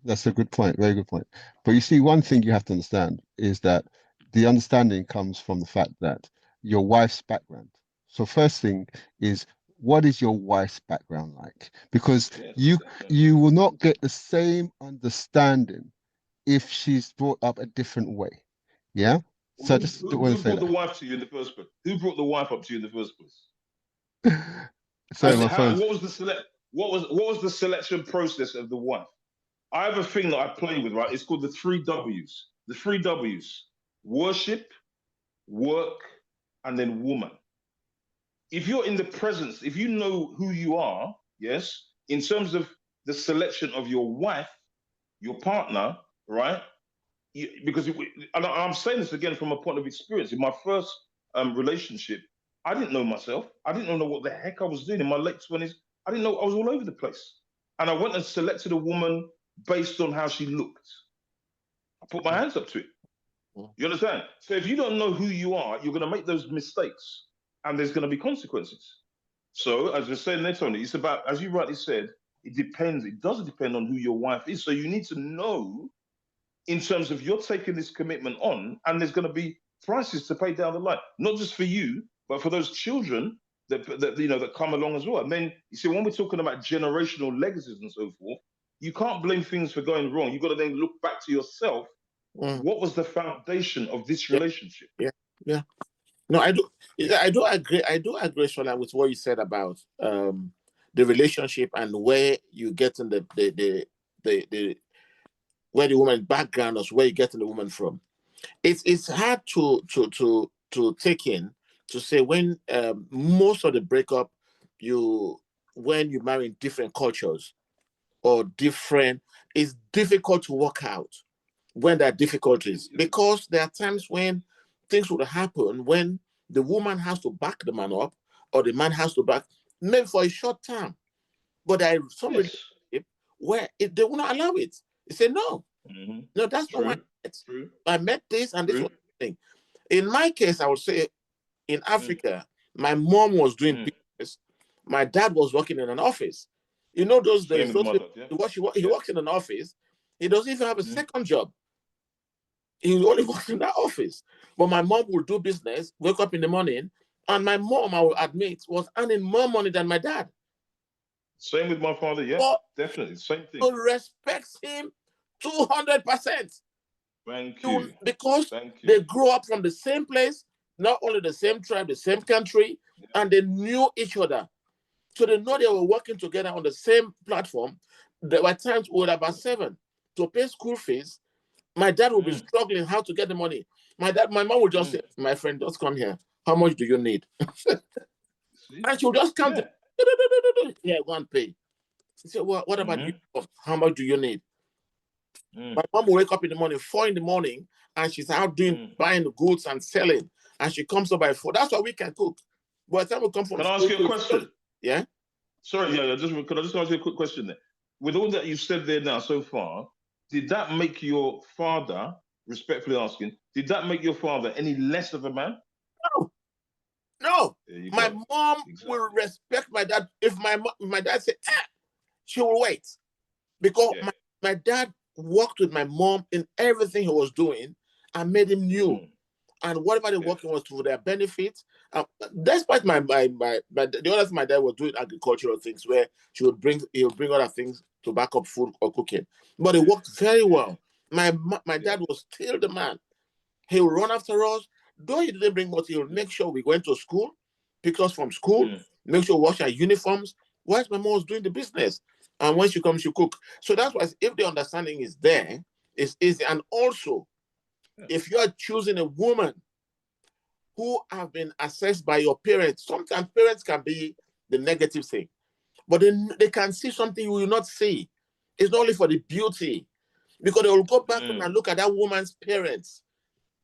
That's a good point. Very good point. But you see, one thing you have to understand is that the understanding comes from the fact that your wife's background. So first thing is, what is your wife's background like? Because Yes, you definitely. you will not get the same understanding if she's brought up a different way. Yeah. So I Who, just who, want to who say brought the that. wife to you in the first place? Who brought the wife up to you in the first place? Sorry, my How, phone's. what was the select? What was the selection process of the wife? I have a thing that I play with, right? It's called the three W's. The three W's: worship, work, and then woman. If you're in the presence, if you know who you are, yes, in terms of the selection of your wife, your partner, right? Because and I'm saying this again from a point of experience. In my first relationship, I didn't know myself. I didn't know what the heck I was doing in my late 20s. I didn't know I was all over the place, and I went and selected a woman based on how she looked. I put my hands up to it. Mm. You understand? So if you don't know who you are, you're going to make those mistakes, and there's going to be consequences. So as you're saying there, Tony, it's about, as you rightly said, it depends. It does depend on who your wife is. So you need to know in terms of you're taking this commitment on, and there's going to be prices to pay down the line, not just for you, but for those children that come along as well. And then you see, when we're talking about generational legacies and so forth, you can't blame things for going wrong. You've got to then look back to yourself. Mm. What was the foundation of this Yeah, relationship? yeah, yeah. No, I do. Yeah, I do agree. I do agree, Shola, with what you said about the relationship and where you get in the where the woman background is, where you getting the woman from. It's hard to take in to say when most of the breakup you when you marry in different cultures or different, it's difficult to work out when there are difficulties because there are times when things would happen when the woman has to back the man up or the man has to back maybe for a short time, but there are some Yes. relationship where they will not allow it. They say no, Hmm. no, that's not what True. True. I met this and this was True. the thing. In my case, I would say in Mm, Africa, my mom was doing mm. business. My dad was working in an office. You know, those Same days, with those my people, dad. Yeah. he Yeah. works in an office. He doesn't even have a Hmm. second job. He only works in that office. But my mom would do business, wake up in the morning, and my mom, I will admit, was earning more money than my dad. Same with my father. Yeah. But Definitely. Same thing. he respects him 200%. Thank you. Because Thank you. they grew up from the same place, not only the same tribe, the same country, Yeah. and they knew each other. So they know they were working together on the same platform. There were times we were about 7 to pay school fees. My dad would be Mm, struggling how to get the money. My mom would just mm. say, "My friend, just come here. How much do you need?" See? And she would just count Yeah. it. Yeah, go and pay. She said, "Well, what about you? Hmm. How much do you need?" Mm, My mom will wake up in the morning, 4 in the morning, and she's out doing mm. buying the goods and selling. And she comes up by 4. That's why we can cook. By the time we come from Can I ask school, you a question? yeah. Sorry, yeah, yeah. Can I just ask you a quick question there? With all that you've said there now so far, did that make your father, respectfully asking, did that make your father any less of a man? No, no. There you My go. mom will Exactly. respect my dad. If my dad said, she will wait. Because Yeah. my dad worked with my mom in everything he was doing and made him new. Mm, And whatever they yeah. working was for their benefit. Despite the other thing my dad was doing agricultural things where he would bring other things to back up food or cooking. But it Yeah. worked very Yeah. well. My Yeah. dad was still the man. He would run after us. Though he didn't bring much, he would Yeah. make sure we went to school, pick us from school, Mm, make sure we wash our uniforms. Whilst my mom was doing the business. And when she comes, she cook. So that's why if the understanding is there, it's easy. And also, yeah. if you are choosing a woman who have been assessed by your parents. Sometimes parents can be the negative thing, but they can see something you will not see. It's not only for the beauty, because they will go back home Mm. and look at that woman's parents,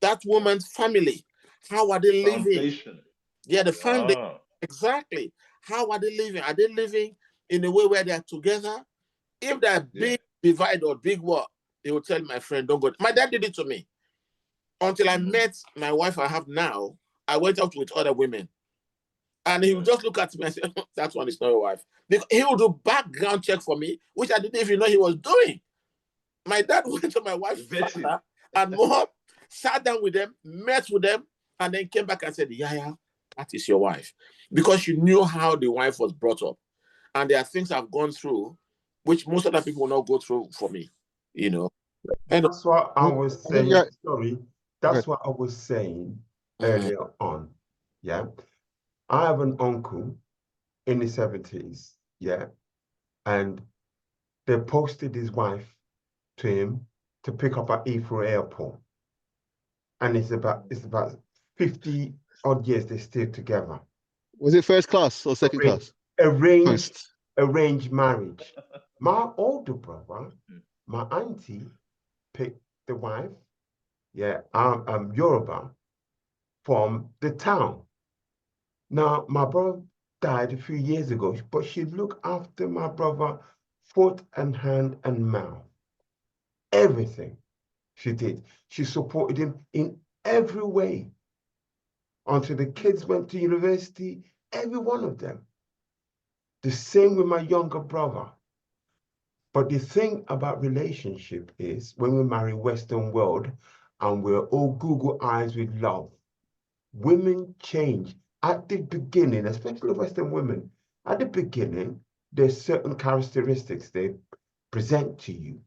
that woman's family. How are they living? Foundation. Yeah, the foundation. Ah. Exactly. How are they living? Are they living in a way where they are together? If they're Yeah. big divide or big war, they will tell my friend, don't go. My dad did it to me. Until I Mm. met my wife I have now, I went out with other women. And he would Right. just look at me and say, that one is not your wife. Because he would do background check for me, which I didn't even know he was doing. My dad went to my wife's Vetted. father and mom, sat down with them, met with them, and then came back and said, yeah, that is your wife. Because she knew how the wife was brought up. And there are things I've gone through, which most other people will not go through for me, you know. And That's what I Well, was I think saying. Sorry, that's okay. what I was saying earlier on. Yeah. I have an uncle in the 70s. Yeah. And they posted his wife to him to pick up at Heathrow Airport. And it's about 50 odd years they stayed together. Was it first class or second class? Arranged, First. arranged marriage. My older brother, my auntie, picked the wife, yeah, Yoruba, from the town. Now, my brother died a few years ago, but she looked after my brother foot and hand and mouth. Everything she did. She supported him in every way until the kids went to university, every one of them. The same with my younger brother. But the thing about relationship is when we marry Western world and we're all Google eyes with love, women change at the beginning, especially Western women. At the beginning, there's certain characteristics they present to you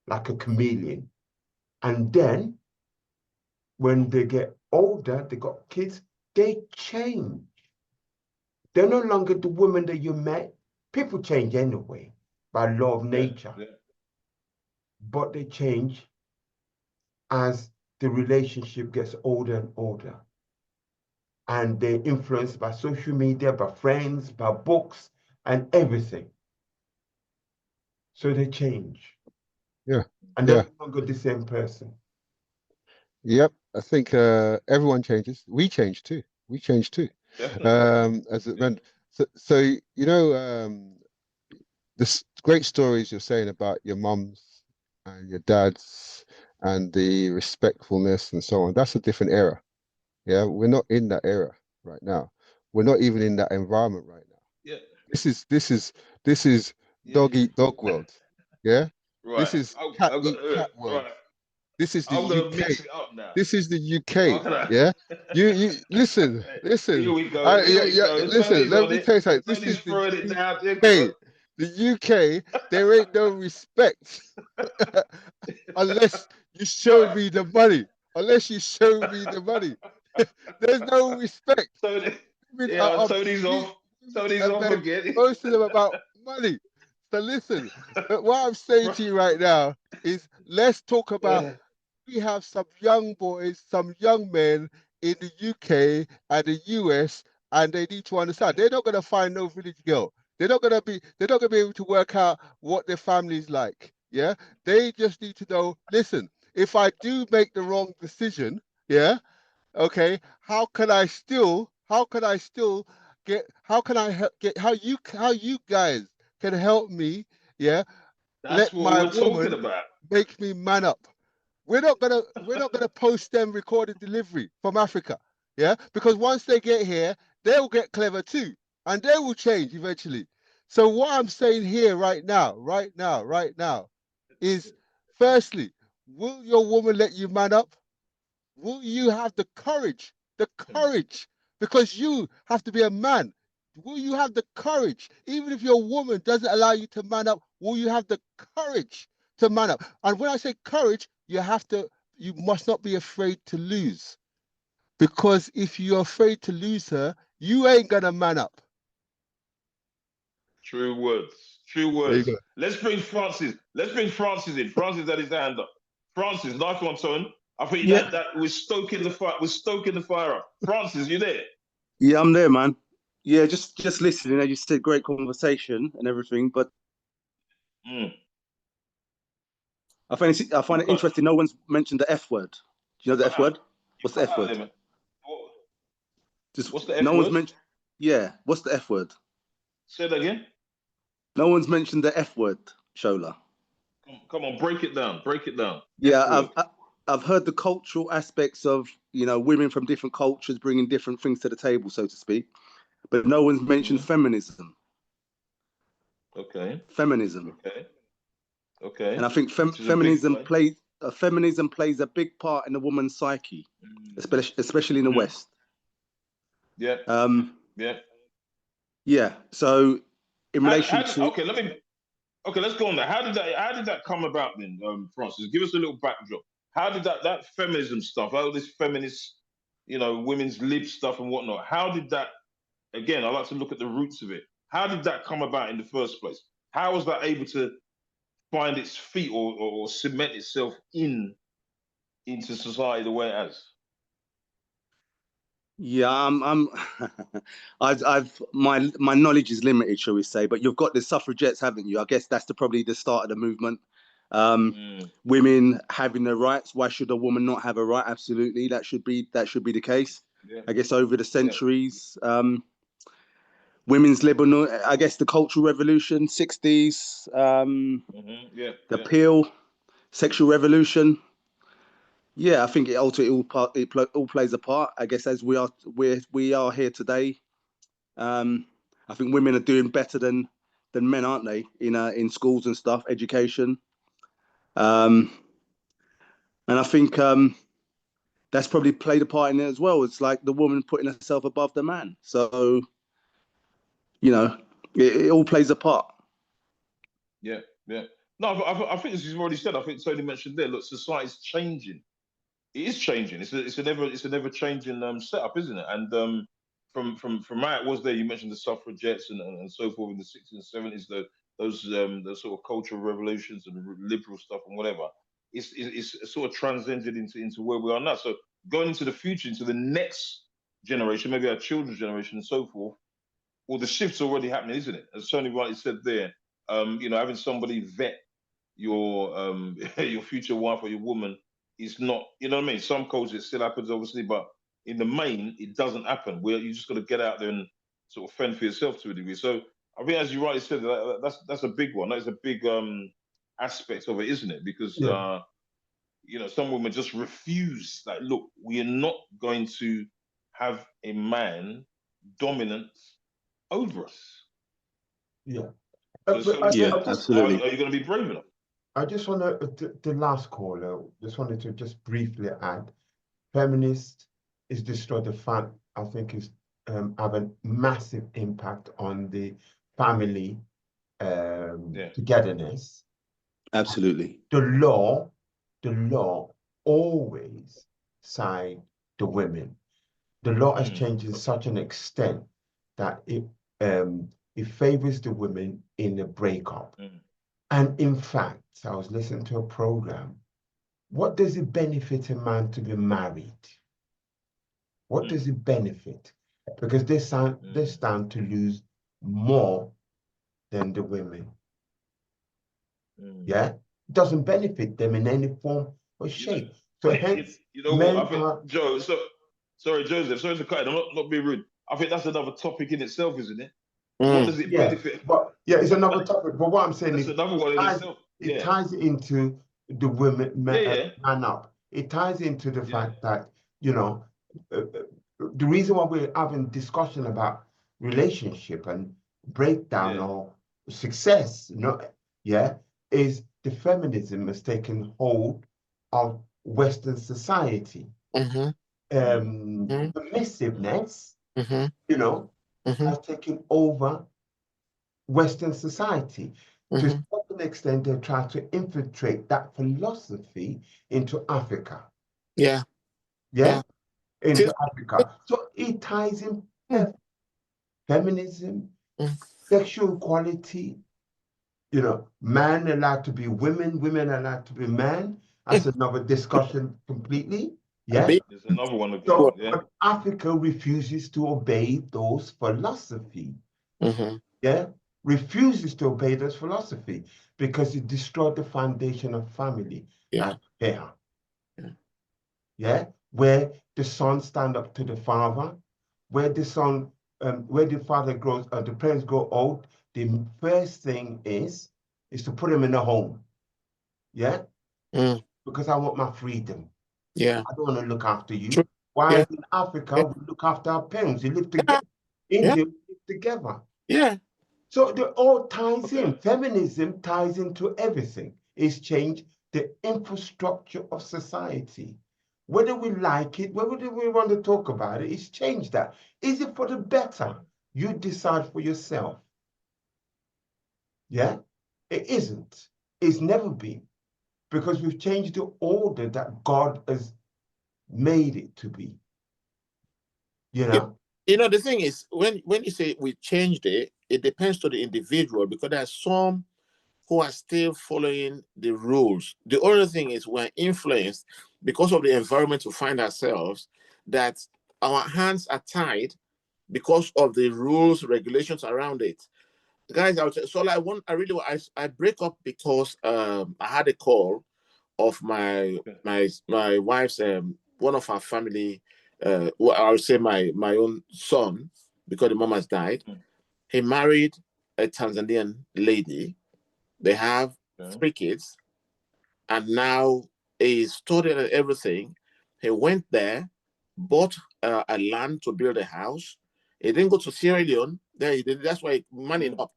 like a chameleon. And then when they get older, they got kids, they change. They're no longer the woman that you met. People change anyway by law of nature, but they change as the relationship gets older and older. And they're influenced by social media, by friends, by books, and everything. So they change. Yeah. And they're no longer the same person. Yep. I think everyone changes. We change too. We change too. As it went. So you know, this great stories you're saying about your mums and your dads and the respectfulness and so on. That's a different era. Yeah, we're not in that era right now. We're not even in that environment right now. Yeah. This is dog eat dog world. Yeah, Right. this is cat I've got, eat cat world. right. This is the I'm gonna UK. mix it up now. This is the Oh, UK. can I? Yeah, you listen, Here listen. we go. Here Yeah, we yeah. go. Listen, Tony's let on me it. tell you something. This Tony's is the throwing it down. There you UK. go. The UK. There ain't no respect unless you show Right. me the money. Unless you show me the money, there's no respect. Tony. Women Yeah, are Tony's obsessed. off. Tony's And off then again. most of them about money. So listen, what I'm saying to you right now is let's talk about we have some young boys, some young men in the UK and the US, and they need to understand they're not gonna find no village girl. They're not gonna be able to work out what their family's like. Yeah. They just need to know, listen, if I do make the wrong decision, yeah, okay, how can I still get how can I get how you guys can help me, yeah, That's let what my we're talking woman about. make me man up. We're not gonna post them recorded delivery from Africa, yeah, because once they get here they'll get clever too and they will change eventually. So what I'm saying here right now is, firstly, will your woman let you man up? Will you have the courage? The courage, because you have to be a man. Will you have the courage, even if your woman doesn't allow you to man up? Will you have the courage to man up? And when I say courage, you must not be afraid to lose, because if you're afraid to lose her, you ain't gonna man up. True words. True There you words. go. Let's bring Francis. Let's bring Francis in. Francis had his hand up. Francis, nice one, Tone. I think Yeah, that we're stoking the fire. We're stoking the fire up. Francis, you there? yeah, I'm there, man. Yeah, just listening. As you said, great conversation and everything. But Mm. I You find it cut. interesting. No one's mentioned the F word. Do you know the Cut F out. word? You What's the cut F out word? there, man. What, Just what's the F no one's word? mentioned. Yeah, what's the F word? Say that again. No one's mentioned the F word, Shola. Come on, break it down. Break it down. Yeah, F word. I've heard the cultural aspects of women from different cultures bringing different things to the table, so to speak. But no one's mentioned Mm. feminism. Okay. Feminism. Okay. Okay. And I think feminism plays a big part in the woman's psyche, especially in the West. Yeah. Yeah. Yeah. So in relation to let's go on that. How did that come about then, Francis? Give us a little backdrop. How did that feminism stuff, all this feminist, women's lib stuff and whatnot, how did that, again, I like to look at the roots of it. How did that come about in the first place? How was that able to find its feet or cement itself into society the way it has? Yeah, my knowledge is limited, shall we say? But you've got the suffragettes, haven't you? I guess that's probably the start of the movement. Women having their rights. Why should a woman not have a right? Absolutely, that should be the case. Yeah. I guess over the centuries, women's liberal. I guess the Cultural Revolution, 60s, the Peel, Sexual Revolution. Yeah, I think it ultimately all plays a part. I guess as we are here today, I think women are doing better than men, aren't they? In schools and stuff, education, and I think that's probably played a part in it as well. It's like the woman putting herself above the man. So, it all plays a part. Yeah, yeah. No, I think as you've already said, I think Tony mentioned there. Look, society's changing. It is changing. It's an ever changing setup, isn't it? And from how it was there, you mentioned the suffragettes and so forth in the 60s and 70s, those sort of cultural revolutions and liberal stuff and whatever. It's sort of transcended into where we are now. So going into the future, into the next generation, maybe our children's generation and so forth, well, the shift's already happening, isn't it? As Tony rightly said there, having somebody vet your your future wife or your woman is not, you know what I mean? Some cultures it still happens, obviously, but in the main, it doesn't happen. Where you just got to get out there and sort of fend for yourself to a degree. So I think, as you rightly said, that's a big one. That is a big aspect of it, isn't it? Because some women just refuse. Like, look, we are not going to have a man dominant over us. Yeah. Absolutely. Are you going to be brave enough? I just want to, the last caller, just wanted to just briefly add, feminist is destroyed the fact, I think is have a massive impact on the family togetherness. Absolutely. The law always side the women. The law has changed in such an extent that it favors the women in a breakup. And in fact, I was listening to a program. What does it benefit a man to be married? What does it benefit? Because they stand to lose more than the women. Yeah, it doesn't benefit them in any form or shape. So hence, what? I think, Joe. Sorry, Joseph. Sorry to cut in. I'm not being rude. I think that's another topic in itself, isn't it? What does it benefit? But it's another topic. But what I'm saying is, another one in itself. It ties into the women man up. It ties into the fact that the reason why we're having discussion about relationship and breakdown or success, is the feminism has taken hold of Western society. Permissiveness, has taken over Western society. To a certain extent, they try to infiltrate that philosophy into Africa. Into Africa. So it ties in feminism, sexual equality, man allowed to be women, women allowed to be men. That's another discussion completely. Yeah. There's another one again. So, but Africa refuses to obey those philosophy. Refuses to obey those philosophy because it destroyed the foundation of family. Where the son stand up to the father, where the son, where the father grows, the parents grow old. The first thing is to put them in a home. Because I want my freedom. I don't want to look after you. Why in Africa we look after our parents? We live together. India, we live together. So it all ties in. Feminism ties into everything. It's changed the infrastructure of society. Whether we like it, whether we want to talk about it, it's changed that. Is it for the better? You decide for yourself. Yeah? It isn't. It's never been. Because we've changed the order that God has made it to be. You know? You know, the thing is, when you say we changed it, it depends to the individual, because there are some who are still following the rules. The other thing is we're influenced because of the environment we find ourselves, that our hands are tied because of the rules, regulations around it. Guys, I break up because I had a call of my wife's one of our family, well, I would say my own son, because the mom has died. He married a Tanzanian lady. They have 3 kids, and now he's studying and everything. He went there, bought a land to build a house. He didn't go to Sierra Leone. That's why money up.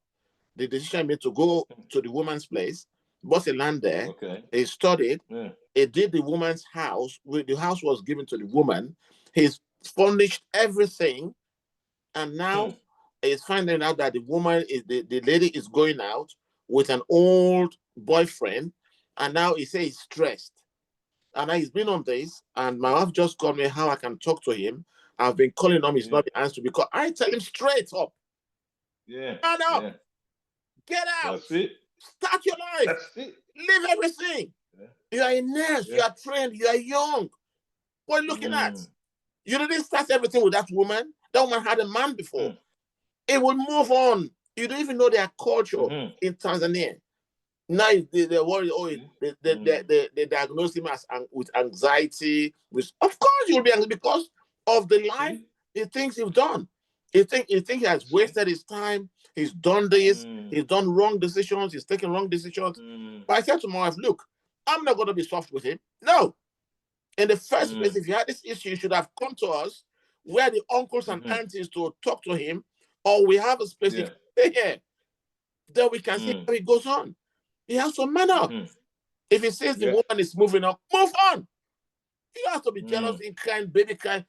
The decision made to go to the woman's place, bought a land there. He studied. He did the woman's house. The house was given to the woman. He's furnished everything, and now he's finding out that the woman is the lady is going out with an old boyfriend, and now he says he's stressed. And he's been on this, and my wife just called me how I can talk to him. I've been calling him, he's not answering, because I tell him straight up. Man up. Get out. That's it. Start your life. That's it. Leave everything. You are a nurse. You are trained. You are young. What are you looking at? You didn't start everything with that woman. That woman had a man before. It will move on. You don't even know their culture in Tanzania. Now they worry. They diagnose him as with anxiety. Of course you will be angry because of the life he thinks he's done. He think he has wasted his time. He's done this. He's done wrong decisions. He's taken wrong decisions. But I said to my wife, look, I'm not going to be soft with him. No. In the first place, if you had this issue, you should have come to us, where the uncles and aunties to talk to him, or we have a space he can stay here. Then we can see how it goes on. He has to man up. If he says the woman is moving up, move on. You don't have to be jealous in crying, baby crying.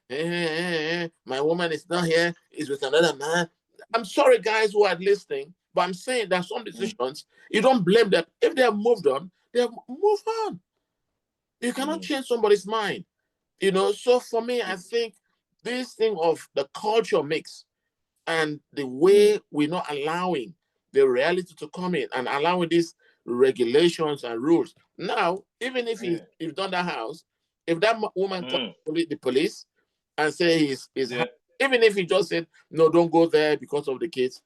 My woman is not here. Is with another man. I'm sorry, guys who are listening, but I'm saying that some decisions, you don't blame them. If they have moved on, they have moved on. You cannot change somebody's mind. You know, so for me, I think this thing of the culture mix and the way we're not allowing the reality to come in and allowing these regulations and rules. Now, even if he's done that house, if that woman calls the police and say even if he just said, no, don't go there because of the kids,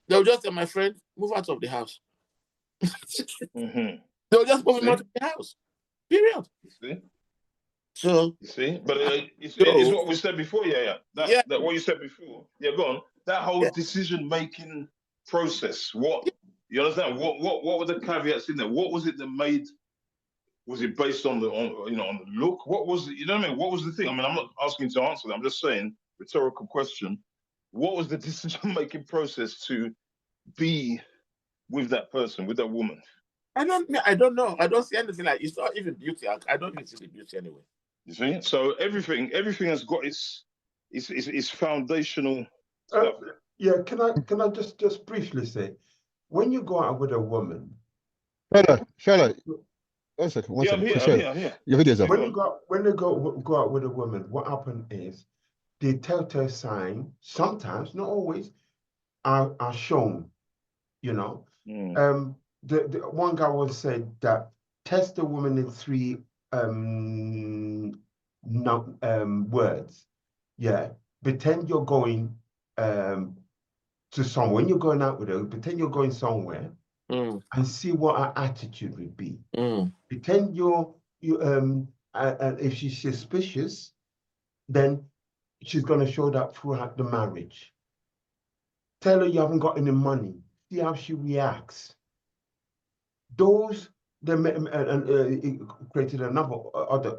they'll just say, my friend, move out of the house. They'll just move him out of the house. Period. So you see, but it's what we said before. That what you said before. Go on. That whole decision-making process. What you understand? What were the caveats in there? What was it that made? Was it based on the look? What was it? You know what I mean? What was the thing? I mean, I'm not asking you to answer that. I'm just saying, rhetorical question. What was the decision-making process to be with that person, with that woman? I don't know. I don't see anything like it's not even beauty. I don't even see the beauty anyway. You see, so everything has got its foundational stuff. Can I just briefly say, when you go out with a woman, Shallow. One second. I'm here. Your video's up. When they go out with a woman, what happens is the telltale sign, sometimes, not always, are shown. You know, the one guy once said that test the woman in 3 words. Pretend you're going to somewhere. When you're going out with her, pretend you're going somewhere and see what her attitude would be. Pretend if she's suspicious, then she's going to show that throughout the marriage. Tell her you haven't got any money. See how she reacts. Those created another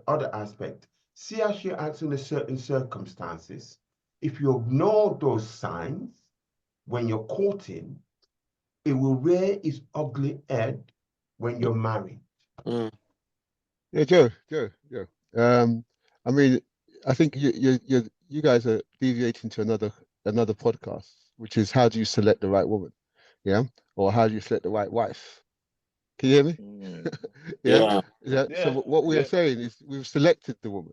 other aspect. See how she acts in certain circumstances. If you ignore those signs when you're courting, it will rear its ugly head when you're married. Yeah, Joe, Joe. I mean, I think you guys are deviating to another podcast, which is how do you select the right woman? Yeah, or how do you select the right wife? Can you hear me? Yeah, Yeah. yeah. So Yeah, what we are yeah. saying is we've selected the woman,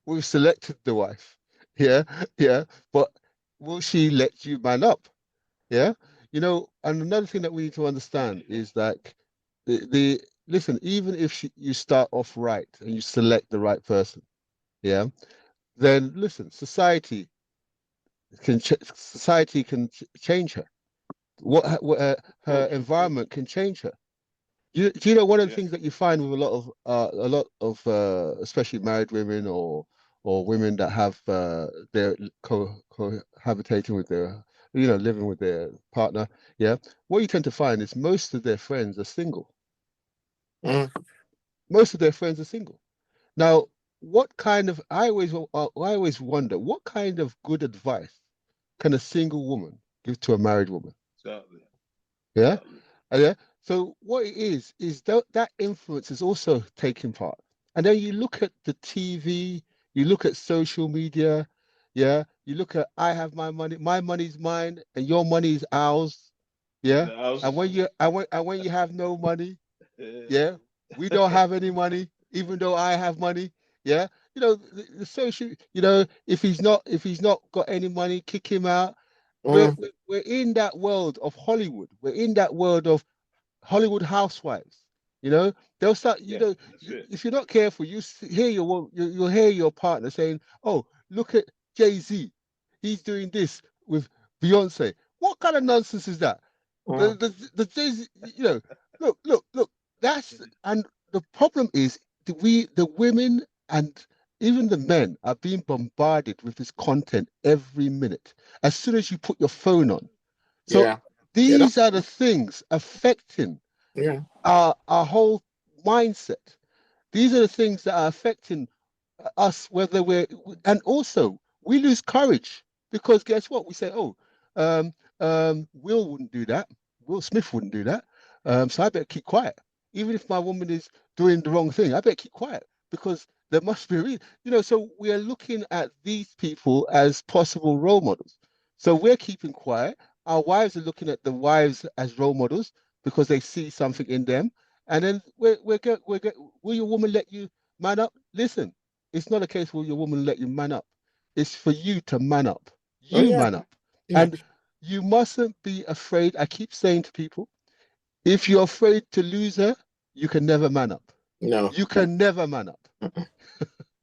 we've selected the wife. Yeah, yeah. But will she let you man up? Yeah. And another thing that we need to understand is that the listen, even if you start off right and you select the right person, yeah, then listen, society can change her. Her Of course. environment can change her. Do you know one of the Yeah. things that you find with a lot of especially married women or women that have their cohabitating with their living with their partner, yeah, what you tend to find is most of their friends are single. Mm. Most of their friends are single. Now, what kind of I always wonder what kind of good advice can a single woman give to a married woman? Exactly. Yeah. Exactly. Yeah. So what it is that influence is also taking part. And then you look at the TV, you look at social media, yeah, you look at I have my money's mine, and your money is ours. Yeah. The house. And when you have no money, yeah, we don't have any money, even though I have money. Yeah. The social, if he's not got any money, kick him out. We're, Mm. we're we're in that world of Hollywood. We're in that world of Hollywood housewives. You know, they'll start. Yeah, that's it. If you're not careful, hear you'll hear your partner saying, "Oh, look at Jay-Z. He's doing this with Beyonce." What kind of nonsense is that? Mm. The Jay-Z, look. And the problem is the women and even the men are being bombarded with this content every minute. As soon as you put your phone on, so Yeah. Yeah. these are the things affecting Yeah. our whole mindset. These are the things that are affecting us, whether and also we lose courage because guess what? We say, oh, Will wouldn't do that. Will Smith wouldn't do that. So I better keep quiet. Even if my woman is doing the wrong thing, I better keep quiet because there must be a reason. So we are looking at these people as possible role models. So we're keeping quiet. Our wives are looking at the wives as role models because they see something in them. And then will your woman let you man up? Listen, it's not a case where your woman let you man up. It's for you to man up. Oh You yeah. man up. Yeah. And you mustn't be afraid. I keep saying to people, if you're afraid to lose her, you can never man up. No. You can never man up.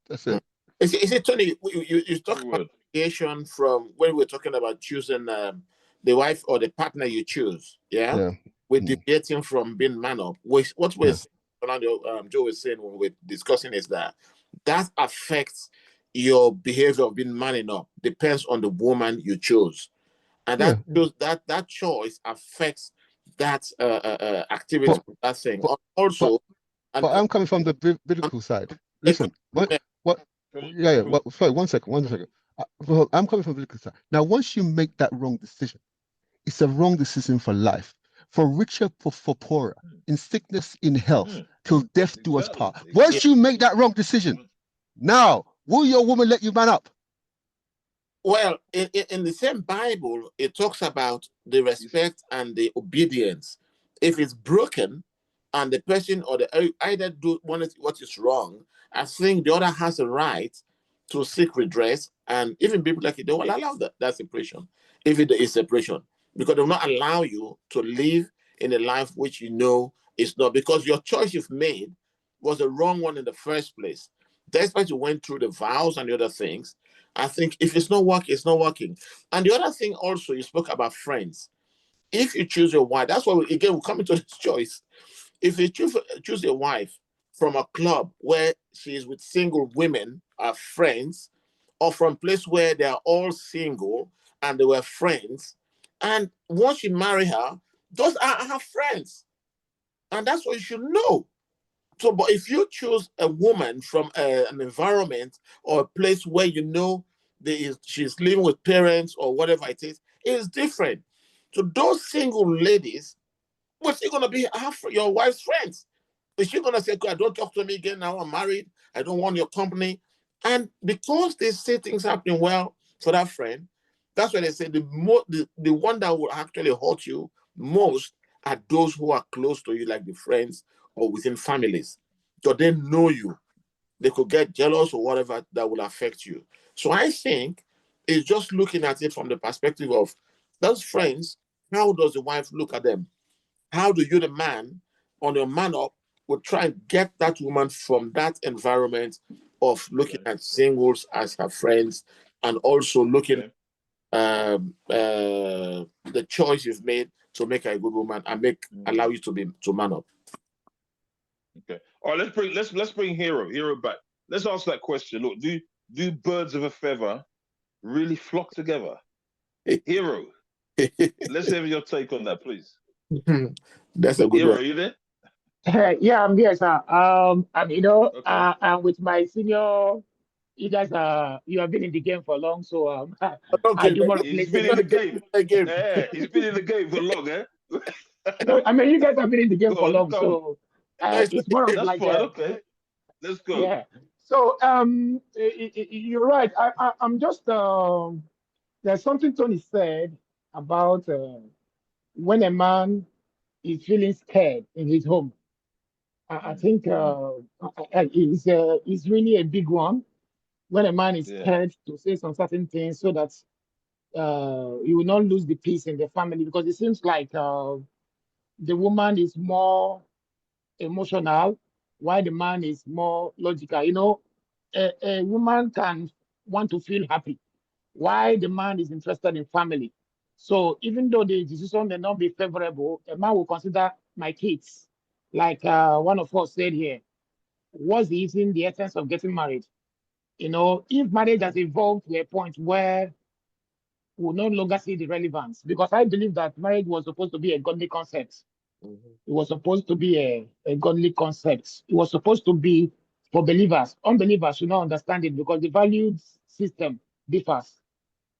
That's Mm. it. Is it Tony? You talk True about word. creation from when we're talking about choosing the wife or the partner you choose. Yeah, Yeah. we're Mm. deviating from being man up. What we're Yeah. saying, Joe was saying when we're discussing is that affects your behavior of being manning up. Depends on the woman you chose, and Yeah. that choice affects that activity, But that thing. but Also, and but I'm coming from the and biblical side. equally, Listen, what From, yeah, yeah. from, Well, sorry, one second. Well, I'm coming from the biblical side. Now, once you make that wrong decision, it's a wrong decision for life, for richer, for poorer, in sickness, in health, mm, till death do us exactly. part. yeah. Once you make that wrong decision, now will your woman let you man up? Well, in the same Bible, it talks about the respect and the obedience. If it's broken, and the person or the either do what is wrong, I think the other has a right to seek redress, and even people like it, they will allow that separation if it is separation, because they will not allow you to live in a life which you know is not, because your choice you've made was the wrong one in the first place. Despite you went through the vows and the other things, I think if it's not working, it's not working. And the other thing also, you spoke about friends. If you choose your wife, that's why again we come into this choice. If you choose a wife from a club where she is with single women, friends, or from a place where they are all single and they were friends, and once you marry her, those are her friends, and that's what you should know. So, but if you choose a woman from an environment or a place where you know she's living with parents or whatever it is different. So those single ladies, we're still going to be your wife's friends. Is she gonna say, "God, don't talk to me again now? I'm married. I don't want your company." And because they say things happening well for that friend, that's why they say the one that will actually hurt you most are those who are close to you, like the friends or within families. So they know you. They could get jealous or whatever that will affect you. So I think it's just looking at it from the perspective of those friends. How does the wife look at them? How do you, the man, on your man up, will try and get that woman from that environment of looking at singles as her friends and also looking the choice you've made to make her a good woman and allow you to man up. Okay. All right, let's bring Hero back. Let's ask that question. Look, do birds of a feather really flock together? Hero, let's have your take on that, please. That's a good Hero, one. are you there? Yeah, I'm here, sir. Okay. With my senior, you guys you have been in the game for long, so I Okay, do more of He's been in listening. the game. again. Yeah, he's been in the game for long, eh? No, I mean, you guys have been in the game Go for on, long, come. so Nice to it's more of That's like, fine. Okay, let's go. yeah. So you're right. I'm just there's something Tony said about when a man is feeling scared in his home. I think it's really a big one when a man is Yeah. scared to say some certain things so that he will not lose the peace in the family, because it seems like the woman is more emotional while the man is more logical. A woman can want to feel happy while the man is interested in family. So even though the decision may not be favorable, a man will consider my kids. Like one of us said here, what's even the essence of getting married? If marriage has evolved to a point where we no longer see the relevance, because I believe that marriage was supposed to be a godly concept. It was supposed to be a godly concept. It was supposed to be for believers. Unbelievers should not understand it because the value system differs.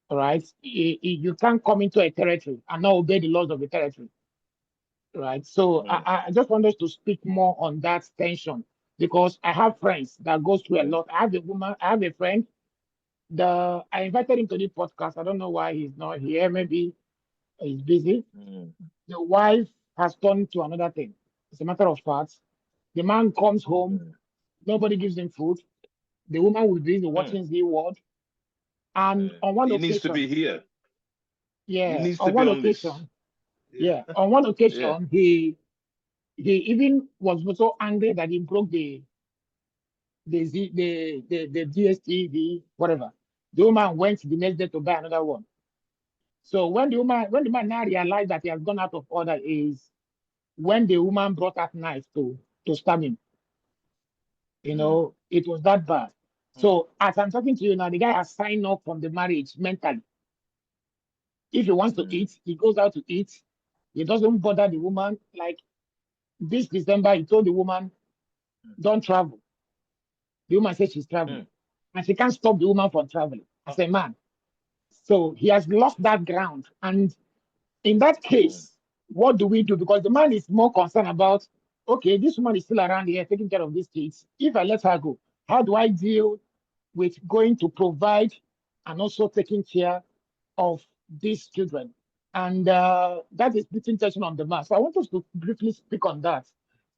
All right. You can't come into a territory and not obey the laws of the territory. Right. So I just want us to speak more on that tension, because I have friends that goes through a lot. I have a friend. I invited him to the podcast. I don't know why he's not here. Maybe he's busy. The wife has turned to another thing. It's a matter of fact. The man comes home, nobody gives him food. The woman will be watching the world. And on one He needs to occasion, be here. He yeah, needs to on be one on this. occasion, yeah, on one Yeah. occasion, he even was so angry that he broke the DSTV, whatever. The woman went the next day to buy another one. So when the man now realized that he has gone out of order is when the woman brought that knife to stab him. It was that bad. So as I'm talking to you now, the guy has signed up from the marriage mentally. If he wants to eat, he goes out to eat. He doesn't bother the woman. Like this December, he told the woman, "Don't travel." The woman said she's traveling, and she can't stop the woman from traveling as a man. So he has lost that ground. And in that case, what do we do? Because the man is more concerned about, okay, this woman is still around here taking care of these kids. If I let her go, how do I deal with going to provide and also taking care of these children? And that is putting tension on the man. So I want us to briefly speak on that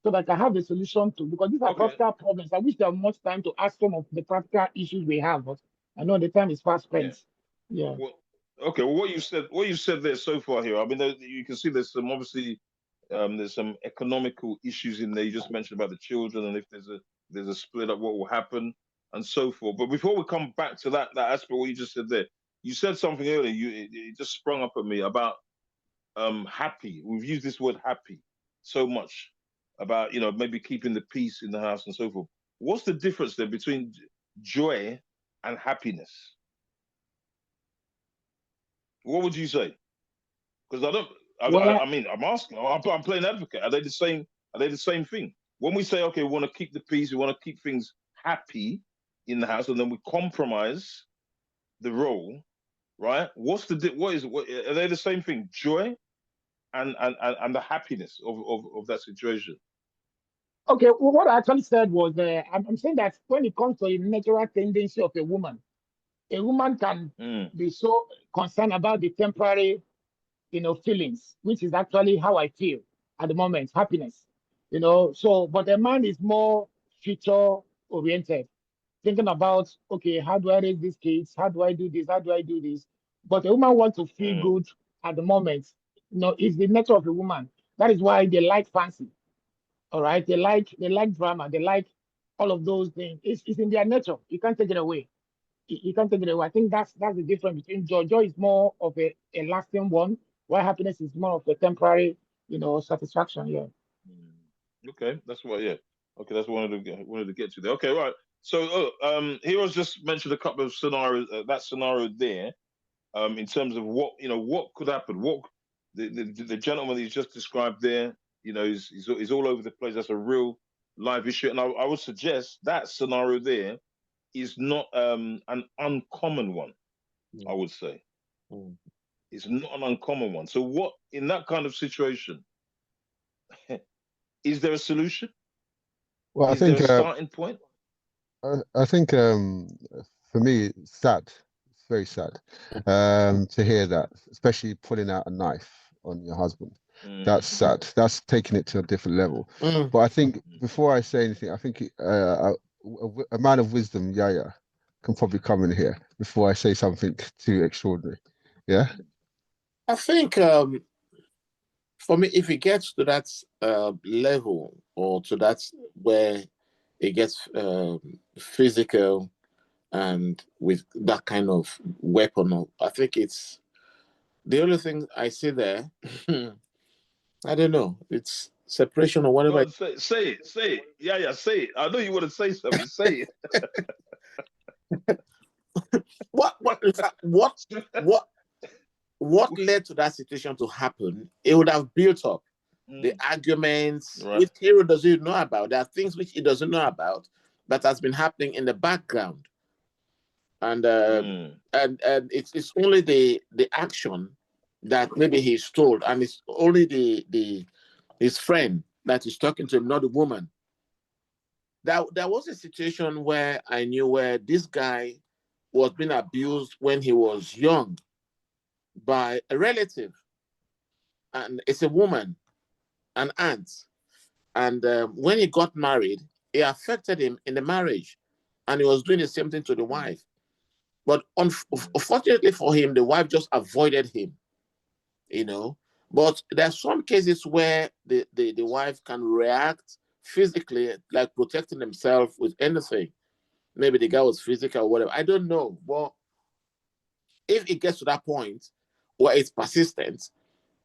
so that I have a solution to, because these are practical problems. I wish there was much time to ask some of the practical issues we have, but I know the time is fast spent. Yeah. Well, okay. Well, what you said there so far here. I mean, you can see there's some economical issues in there. You just mentioned about the children, and if there's a split up, what will happen, and so forth. But before we come back to that aspect, what you just said there, you said something earlier. It just sprung up at me about happy. We've used this word happy so much about maybe keeping the peace in the house and so forth. What's the difference there between joy and happiness? What would you say? Because I don't. Well, I mean, I'm asking. I'm playing advocate. Are they the same? Are they the same thing? When we say, okay, we want to keep the peace, we want to keep things happy in the house, and then we compromise the role, right? What are they the same thing? Joy and the happiness of that situation. Okay, well, what I actually said was, I'm saying that when it comes to a natural tendency of a woman can be so concerned about the temporary, feelings, which is actually how I feel at the moment, happiness, So, but a man is more future oriented, thinking about, okay, how do I raise these kids? How do I do this? How do I do this? But a woman wants to feel good at the moment. It's the nature of a woman. That is why they like fancy. All right, they like drama. They like all of those things. It's in their nature. You can't take it away. You can't take it away. I think that's the difference between joy. Joy is more of a lasting one, while happiness is more of a temporary, satisfaction. Yeah. Okay, that's what. Yeah. Okay, that's what I wanted to get to there. Okay, right. So, Heroes just mentioned a couple of scenarios. That scenario there, in terms of what could happen. What the gentleman he's just described there, he's all over the place. That's a real live issue, and I would suggest that scenario there is not an uncommon one. I would say it's not an uncommon one. So, what in that kind of situation? Is there a solution? Well, Is there a starting point? I think for me, it's sad. It's very sad to hear that, especially pulling out a knife on your husband. That's sad. That's taking it to a different level. But I think before I say anything, I think a man of wisdom, Yaya, can probably come in here before I say something too extraordinary. Yeah. I think for me, if it gets to that level, or to that where it gets physical and with that kind of weapon, I think it's the only thing I see there. I don't know. It's separation or whatever. Say it. Yeah, say it. I know you want to say something. Say it. What led to that situation to happen? It would have built up the arguments, which Hero doesn't know about. There are things which he doesn't know about that has been happening in the background, and it's only the action that maybe he's told, and it's only his friend that is talking to him, not the woman. There was a situation where I knew where this guy was being abused when he was young by a relative, and it's a woman, an aunt. And when he got married, it affected him in the marriage, and he was doing the same thing to the wife. But unfortunately for him, the wife just avoided him, But there are some cases where the wife can react physically, like protecting himself with anything. Maybe the guy was physical or whatever. I don't know. But if it gets to that point where it's persistent,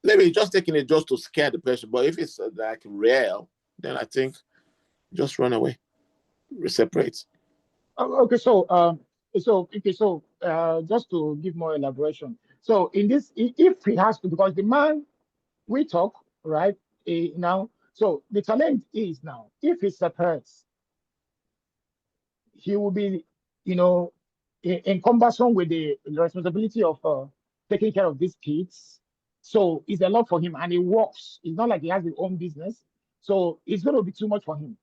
maybe just taking it just to scare the person. But if it's like real, then I think just run away, separate. Okay, just to give more elaboration. So in this, if he has to, because the man we talk, right, now, so the challenge is now, if he separates, he will be, in cumbersome with the responsibility of taking care of these kids. So it's a lot for him, and he works. It's not like he has his own business. So it's going to be too much for him.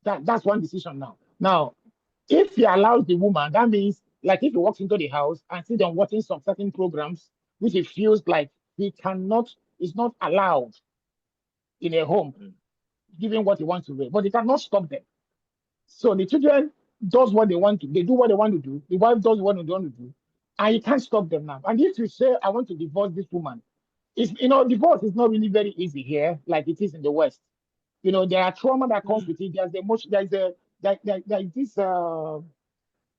That's one decision now. Now, if he allows the woman, that means like if he walks into the house and sees them watching some certain programs, which he feels like is not allowed in a home, given what he wants to do, but he cannot stop them. So the children does what they want to, they do what they want to do. The wife does what they want to do, and you can't stop them now. And if you say, I want to divorce this woman, divorce is not really very easy here, like it is in the West. There are trauma that comes with it. There's the emotion. There's this.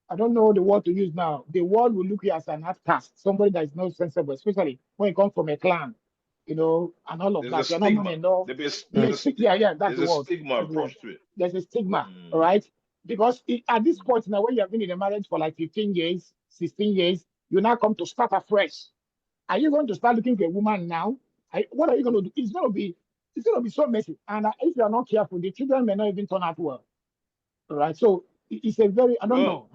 I don't know the word to use now. The world will look at you as an outcast, somebody that is not sensible, especially when you come from a clan, and all of that. You're not man enough. That's the word. Stigma approach to it. There's a stigma, all right? Because at this point now, when you have been in a marriage for like 15 years, 16 years, you now come to start afresh. Are you going to start looking for a woman now? What are you going to do? It's going to be so messy. And if you are not careful, the children may not even turn out well. All right. So it's a very, I don't know.